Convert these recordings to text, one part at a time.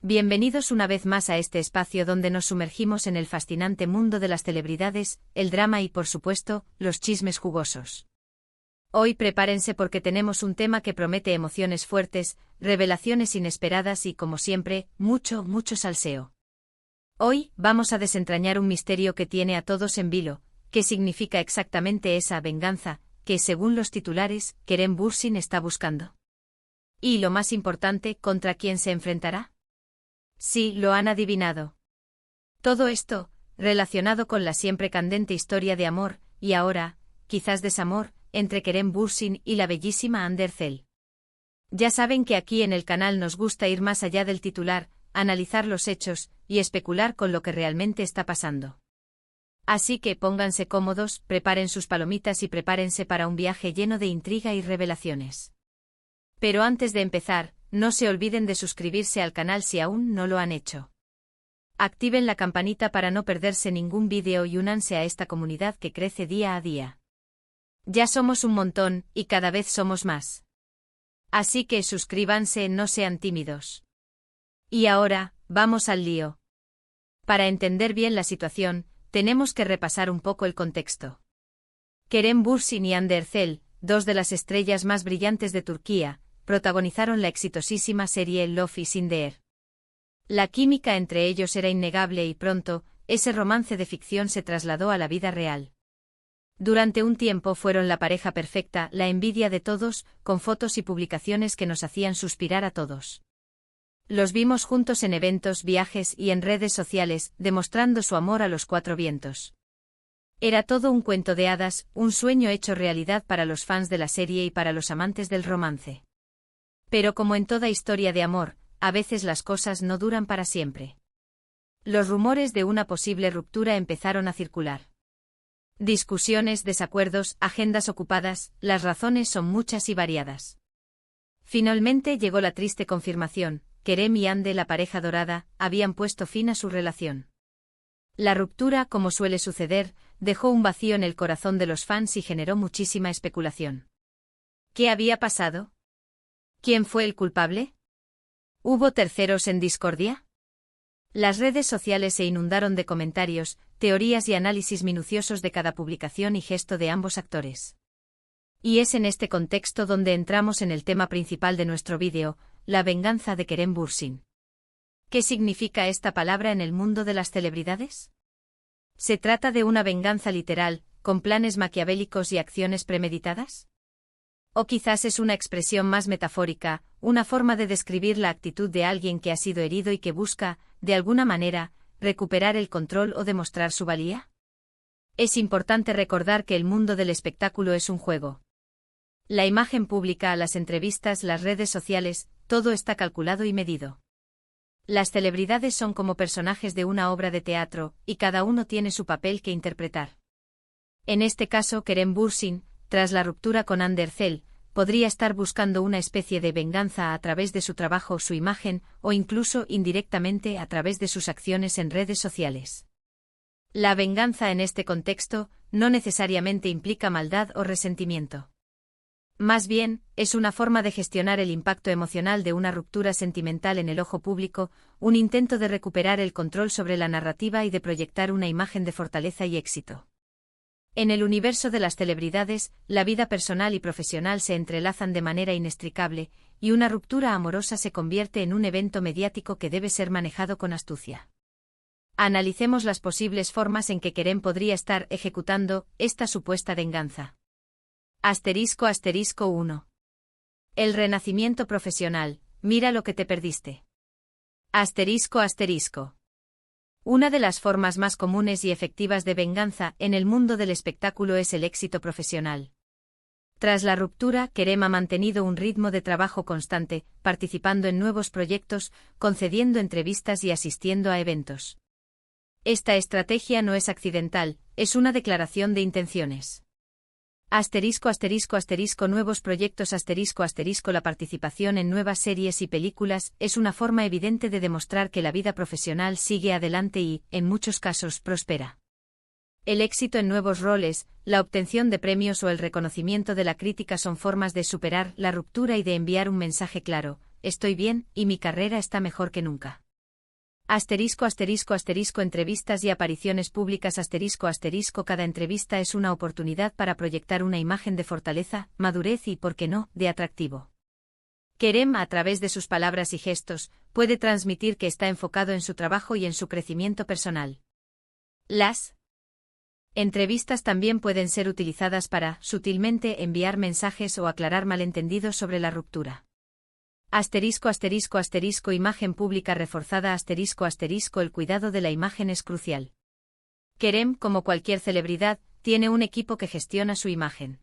Bienvenidos una vez más a este espacio donde nos sumergimos en el fascinante mundo de las celebridades, el drama y, por supuesto, los chismes jugosos. Hoy prepárense porque tenemos un tema que promete emociones fuertes, revelaciones inesperadas y, como siempre, mucho salseo. Hoy vamos a desentrañar un misterio que tiene a todos en vilo. ¿Qué significa exactamente esa venganza que, según los titulares, Kerem Bürsin está buscando? Y lo más importante, ¿contra quién se enfrentará? Sí, lo han adivinado. Todo esto, relacionado con la siempre candente historia de amor, y ahora, quizás desamor, entre Kerem Bürsin y la bellísima Hande Erçel. Ya saben que aquí en el canal nos gusta ir más allá del titular, analizar los hechos, y especular con lo que realmente está pasando. Así que pónganse cómodos, preparen sus palomitas y prepárense para un viaje lleno de intriga y revelaciones. Pero antes de empezar, no se olviden de suscribirse al canal si aún no lo han hecho. Activen la campanita para no perderse ningún vídeo y únanse a esta comunidad que crece día a día. Ya somos un montón, y cada vez somos más. Así que suscríbanse, no sean tímidos. Y ahora, vamos al lío. Para entender bien la situación, tenemos que repasar un poco el contexto. Kerem Bürsin y Hande Erçel, dos de las estrellas más brillantes de Turquía, protagonizaron la exitosísima serie Love is in the Air. La química entre ellos era innegable y pronto, ese romance de ficción se trasladó a la vida real. Durante un tiempo fueron la pareja perfecta, la envidia de todos, con fotos y publicaciones que nos hacían suspirar a todos. Los vimos juntos en eventos, viajes y en redes sociales, demostrando su amor a los cuatro vientos. Era todo un cuento de hadas, un sueño hecho realidad para los fans de la serie y para los amantes del romance. Pero como en toda historia de amor, a veces las cosas no duran para siempre. Los rumores de una posible ruptura empezaron a circular. Discusiones, desacuerdos, agendas ocupadas, las razones son muchas y variadas. Finalmente llegó la triste confirmación: Kerem y Hande, la pareja dorada, habían puesto fin a su relación. La ruptura, como suele suceder, dejó un vacío en el corazón de los fans y generó muchísima especulación. ¿Qué había pasado? ¿Quién fue el culpable? ¿Hubo terceros en discordia? Las redes sociales se inundaron de comentarios, teorías y análisis minuciosos de cada publicación y gesto de ambos actores. Y es en este contexto donde entramos en el tema principal de nuestro vídeo, la venganza de Kerem Bürsin. ¿Qué significa esta palabra en el mundo de las celebridades? ¿Se trata de una venganza literal, con planes maquiavélicos y acciones premeditadas? ¿O quizás es una expresión más metafórica, una forma de describir la actitud de alguien que ha sido herido y que busca, de alguna manera, recuperar el control o demostrar su valía? Es importante recordar que el mundo del espectáculo es un juego. La imagen pública, las entrevistas, las redes sociales, todo está calculado y medido. Las celebridades son como personajes de una obra de teatro, y cada uno tiene su papel que interpretar. En este caso, Kerem Bürsin, tras la ruptura con Hande Erçel, podría estar buscando una especie de venganza a través de su trabajo o su imagen, o incluso indirectamente a través de sus acciones en redes sociales. La venganza en este contexto no necesariamente implica maldad o resentimiento. Más bien, es una forma de gestionar el impacto emocional de una ruptura sentimental en el ojo público, un intento de recuperar el control sobre la narrativa y de proyectar una imagen de fortaleza y éxito. En el universo de las celebridades, la vida personal y profesional se entrelazan de manera inextricable, y una ruptura amorosa se convierte en un evento mediático que debe ser manejado con astucia. Analicemos las posibles formas en que Kerem podría estar ejecutando esta supuesta venganza. *** 1. El renacimiento profesional, mira lo que te perdiste. ***. Una de las formas más comunes y efectivas de venganza en el mundo del espectáculo es el éxito profesional. Tras la ruptura, Kerem ha mantenido un ritmo de trabajo constante, participando en nuevos proyectos, concediendo entrevistas y asistiendo a eventos. Esta estrategia no es accidental, es una declaración de intenciones. Nuevos proyectos La participación en nuevas series y películas es una forma evidente de demostrar que la vida profesional sigue adelante y, en muchos casos, prospera. El éxito en nuevos roles, la obtención de premios o el reconocimiento de la crítica son formas de superar la ruptura y de enviar un mensaje claro: estoy bien, y mi carrera está mejor que nunca. Asterisco asterisco asterisco entrevistas y apariciones públicas asterisco asterisco cada entrevista es una oportunidad para proyectar una imagen de fortaleza, madurez y, por qué no, de atractivo. Kerem, a través de sus palabras y gestos, puede transmitir que está enfocado en su trabajo y en su crecimiento personal. Las entrevistas también pueden ser utilizadas para, sutilmente, enviar mensajes o aclarar malentendidos sobre la ruptura. Asterisco asterisco asterisco imagen pública reforzada asterisco asterisco el cuidado de la imagen es crucial. Kerem, como cualquier celebridad, tiene un equipo que gestiona su imagen.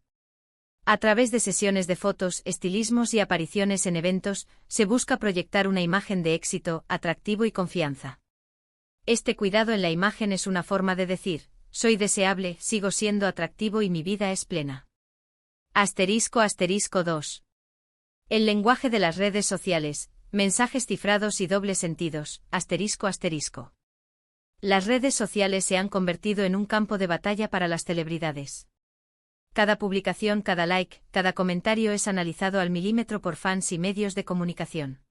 A través de sesiones de fotos, estilismos y apariciones en eventos, se busca proyectar una imagen de éxito, atractivo y confianza. Este cuidado en la imagen es una forma de decir, soy deseable, sigo siendo atractivo y mi vida es plena. Asterisco asterisco 2. El lenguaje de las redes sociales, mensajes cifrados y dobles sentidos, asterisco asterisco. Las redes sociales se han convertido en un campo de batalla para las celebridades. Cada publicación, cada like, cada comentario es analizado al milímetro por fans y medios de comunicación.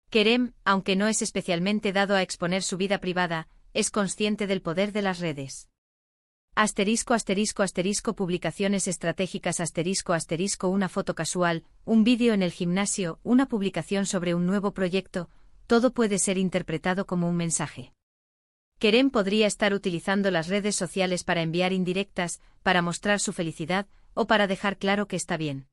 Kerem, aunque no es especialmente dado a exponer su vida privada, es consciente del poder de las redes. Asterisco asterisco asterisco publicaciones estratégicas asterisco asterisco una foto casual, un vídeo en el gimnasio, una publicación sobre un nuevo proyecto, todo puede ser interpretado como un mensaje. Kerem podría estar utilizando las redes sociales para enviar indirectas, para mostrar su felicidad, o para dejar claro que está bien.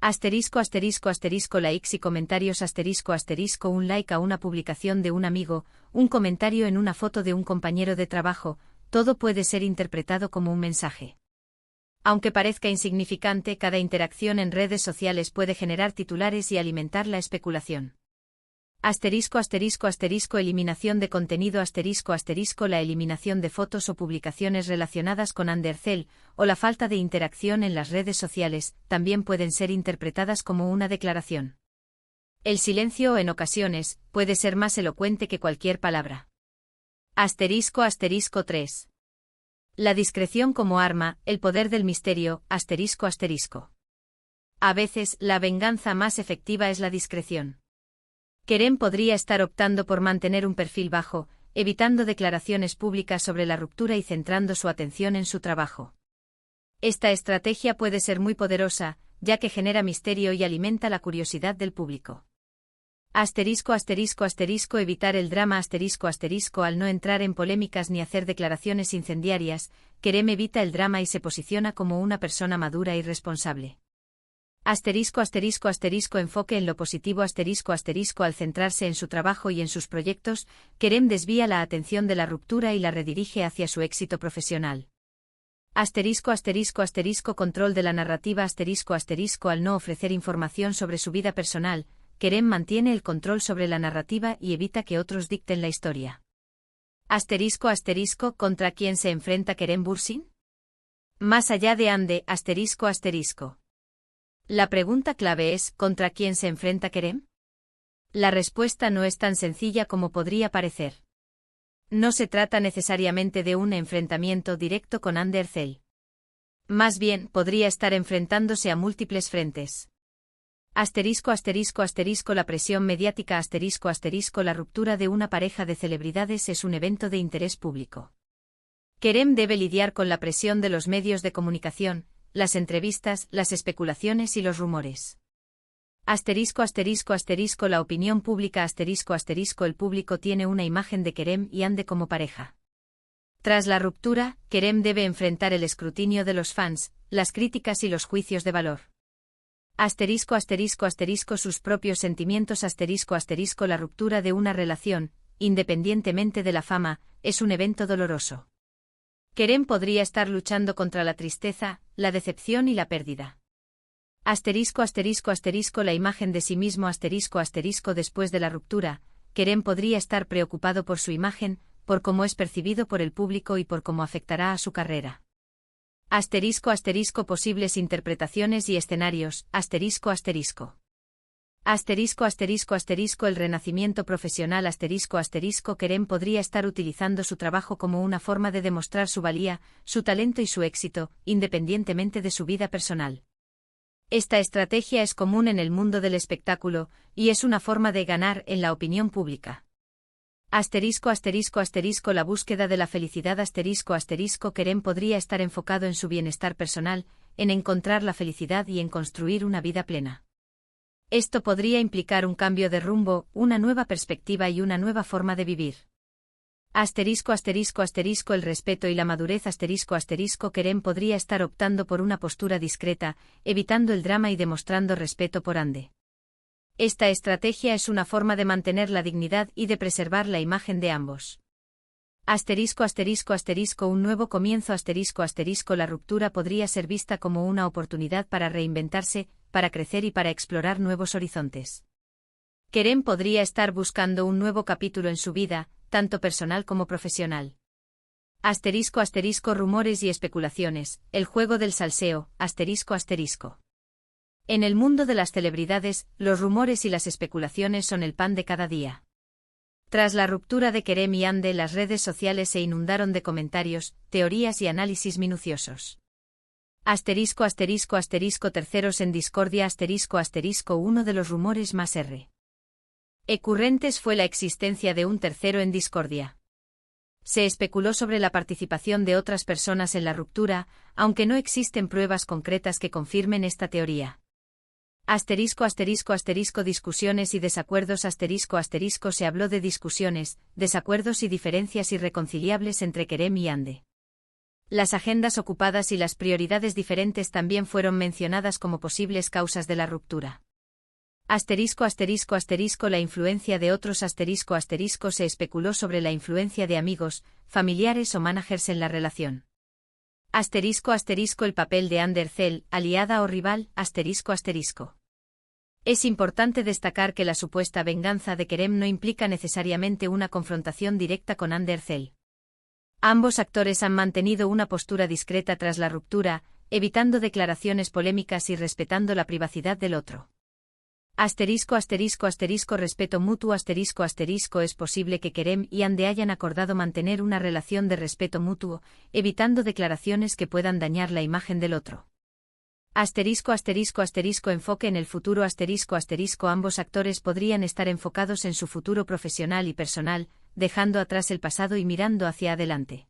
Asterisco asterisco asterisco likes y comentarios asterisco asterisco un like a una publicación de un amigo, un comentario en una foto de un compañero de trabajo, todo puede ser interpretado como un mensaje. Aunque parezca insignificante, cada interacción en redes sociales puede generar titulares y alimentar la especulación. Asterisco asterisco asterisco eliminación de contenido asterisco asterisco la eliminación de fotos o publicaciones relacionadas con Andercel, o la falta de interacción en las redes sociales, también pueden ser interpretadas como una declaración. El silencio, en ocasiones, puede ser más elocuente que cualquier palabra. Asterisco asterisco 3. La discreción como arma, el poder del misterio, asterisco asterisco. A veces, la venganza más efectiva es la discreción. Kerem podría estar optando por mantener un perfil bajo, evitando declaraciones públicas sobre la ruptura y centrando su atención en su trabajo. Esta estrategia puede ser muy poderosa, ya que genera misterio y alimenta la curiosidad del público. Asterisco asterisco asterisco evitar el drama asterisco asterisco al no entrar en polémicas ni hacer declaraciones incendiarias, Kerem evita el drama y se posiciona como una persona madura y responsable. Asterisco asterisco asterisco enfoque en lo positivo asterisco asterisco al centrarse en su trabajo y en sus proyectos, Kerem desvía la atención de la ruptura y la redirige hacia su éxito profesional. Asterisco asterisco asterisco control de la narrativa asterisco asterisco al no ofrecer información sobre su vida personal, Kerem mantiene el control sobre la narrativa y evita que otros dicten la historia. Asterisco asterisco ¿contra quién se enfrenta Kerem Bürsin? Más allá de Ande asterisco asterisco. La pregunta clave es ¿contra quién se enfrenta Kerem? La respuesta no es tan sencilla como podría parecer. No se trata necesariamente de un enfrentamiento directo con Andercel. Más bien, podría estar enfrentándose a múltiples frentes. Asterisco asterisco asterisco la presión mediática asterisco asterisco la ruptura de una pareja de celebridades es un evento de interés público. Kerem debe lidiar con la presión de los medios de comunicación, las entrevistas, las especulaciones y los rumores. Asterisco asterisco asterisco la opinión pública asterisco asterisco el público tiene una imagen de Kerem y Ande como pareja. Tras la ruptura, Kerem debe enfrentar el escrutinio de los fans, las críticas y los juicios de valor. Asterisco asterisco asterisco sus propios sentimientos asterisco asterisco la ruptura de una relación, independientemente de la fama, es un evento doloroso. Kerem podría estar luchando contra la tristeza, la decepción y la pérdida. Asterisco asterisco asterisco la imagen de sí mismo asterisco asterisco después de la ruptura, Kerem podría estar preocupado por su imagen, por cómo es percibido por el público y por cómo afectará a su carrera. Asterisco asterisco posibles interpretaciones y escenarios, asterisco asterisco. Asterisco asterisco asterisco el renacimiento profesional asterisco asterisco Kerem podría estar utilizando su trabajo como una forma de demostrar su valía, su talento y su éxito, independientemente de su vida personal. Esta estrategia es común en el mundo del espectáculo, y es una forma de ganar en la opinión pública. Asterisco asterisco asterisco la búsqueda de la felicidad asterisco asterisco Kerem podría estar enfocado en su bienestar personal, en encontrar la felicidad y en construir una vida plena. Esto podría implicar un cambio de rumbo, una nueva perspectiva y una nueva forma de vivir. Asterisco asterisco asterisco el respeto y la madurez asterisco asterisco Kerem podría estar optando por una postura discreta, evitando el drama y demostrando respeto por Ande. Esta estrategia es una forma de mantener la dignidad y de preservar la imagen de ambos. Asterisco asterisco asterisco un nuevo comienzo asterisco asterisco la ruptura podría ser vista como una oportunidad para reinventarse, para crecer y para explorar nuevos horizontes. Kerem podría estar buscando un nuevo capítulo en su vida, tanto personal como profesional. Asterisco asterisco rumores y especulaciones, el juego del salseo, asterisco asterisco. En el mundo de las celebridades, los rumores y las especulaciones son el pan de cada día. Tras la ruptura de Kerem y Ande, las redes sociales se inundaron de comentarios, teorías y análisis minuciosos. Asterisco asterisco asterisco terceros en discordia asterisco asterisco uno de los rumores más recurrentes fue la existencia de un tercero en discordia. Se especuló sobre la participación de otras personas en la ruptura, aunque no existen pruebas concretas que confirmen esta teoría. Asterisco asterisco asterisco discusiones y desacuerdos asterisco asterisco se habló de discusiones, desacuerdos y diferencias irreconciliables entre Kerem y Ande. Las agendas ocupadas y las prioridades diferentes también fueron mencionadas como posibles causas de la ruptura. Asterisco asterisco asterisco la influencia de otros asterisco asterisco se especuló sobre la influencia de amigos, familiares o managers en la relación. Asterisco asterisco el papel de Ander Cel, aliada o rival, asterisco asterisco. Es importante destacar que la supuesta venganza de Kerem no implica necesariamente una confrontación directa con Ander Cel. Ambos actores han mantenido una postura discreta tras la ruptura, evitando declaraciones polémicas y respetando la privacidad del otro. Asterisco asterisco asterisco respeto mutuo asterisco asterisco es posible que Kerem y Ande hayan acordado mantener una relación de respeto mutuo, evitando declaraciones que puedan dañar la imagen del otro. Asterisco asterisco asterisco enfoque en el futuro asterisco asterisco ambos actores podrían estar enfocados en su futuro profesional y personal, dejando atrás el pasado y mirando hacia adelante.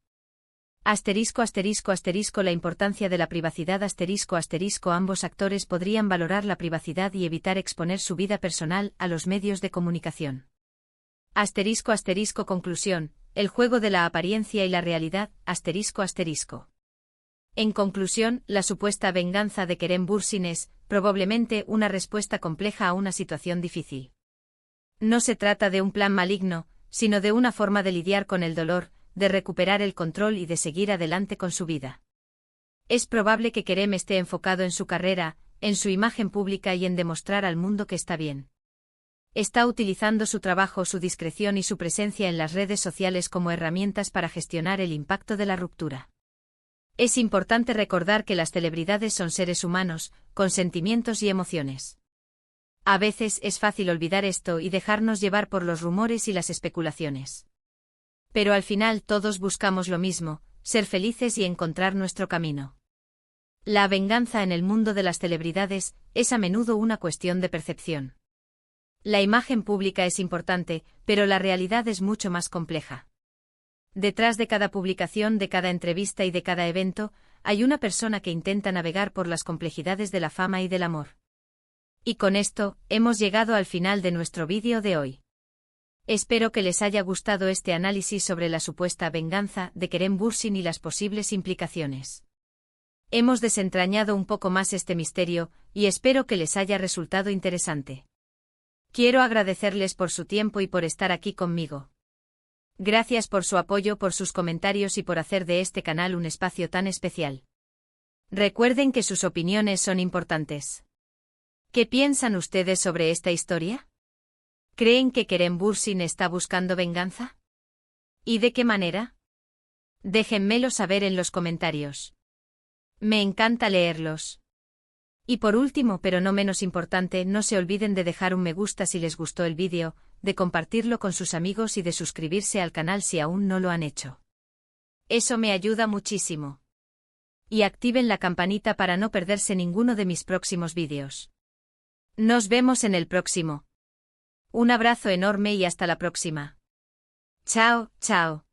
Asterisco asterisco asterisco la importancia de la privacidad asterisco asterisco ambos actores podrían valorar la privacidad y evitar exponer su vida personal a los medios de comunicación. Asterisco asterisco conclusión, el juego de la apariencia y la realidad, asterisco asterisco. En conclusión, la supuesta venganza de Kerem Bürsin es, probablemente, una respuesta compleja a una situación difícil. No se trata de un plan maligno, sino de una forma de lidiar con el dolor, de recuperar el control y de seguir adelante con su vida. Es probable que Kerem esté enfocado en su carrera, en su imagen pública y en demostrar al mundo que está bien. Está utilizando su trabajo, su discreción y su presencia en las redes sociales como herramientas para gestionar el impacto de la ruptura. Es importante recordar que las celebridades son seres humanos, con sentimientos y emociones. A veces es fácil olvidar esto y dejarnos llevar por los rumores y las especulaciones. Pero al final todos buscamos lo mismo, ser felices y encontrar nuestro camino. La venganza en el mundo de las celebridades es a menudo una cuestión de percepción. La imagen pública es importante, pero la realidad es mucho más compleja. Detrás de cada publicación, de cada entrevista y de cada evento, hay una persona que intenta navegar por las complejidades de la fama y del amor. Y con esto, hemos llegado al final de nuestro vídeo de hoy. Espero que les haya gustado este análisis sobre la supuesta venganza de Kerem Bürsin y las posibles implicaciones. Hemos desentrañado un poco más este misterio, y espero que les haya resultado interesante. Quiero agradecerles por su tiempo y por estar aquí conmigo. Gracias por su apoyo, por sus comentarios y por hacer de este canal un espacio tan especial. Recuerden que sus opiniones son importantes. ¿Qué piensan ustedes sobre esta historia? ¿Creen que Kerem Bürsin está buscando venganza? ¿Y de qué manera? Déjenmelo saber en los comentarios. Me encanta leerlos. Y por último, pero no menos importante, no se olviden de dejar un me gusta si les gustó el vídeo, de compartirlo con sus amigos y de suscribirse al canal si aún no lo han hecho. Eso me ayuda muchísimo. Y activen la campanita para no perderse ninguno de mis próximos vídeos. Nos vemos en el próximo. Un abrazo enorme y hasta la próxima. Chao, chao.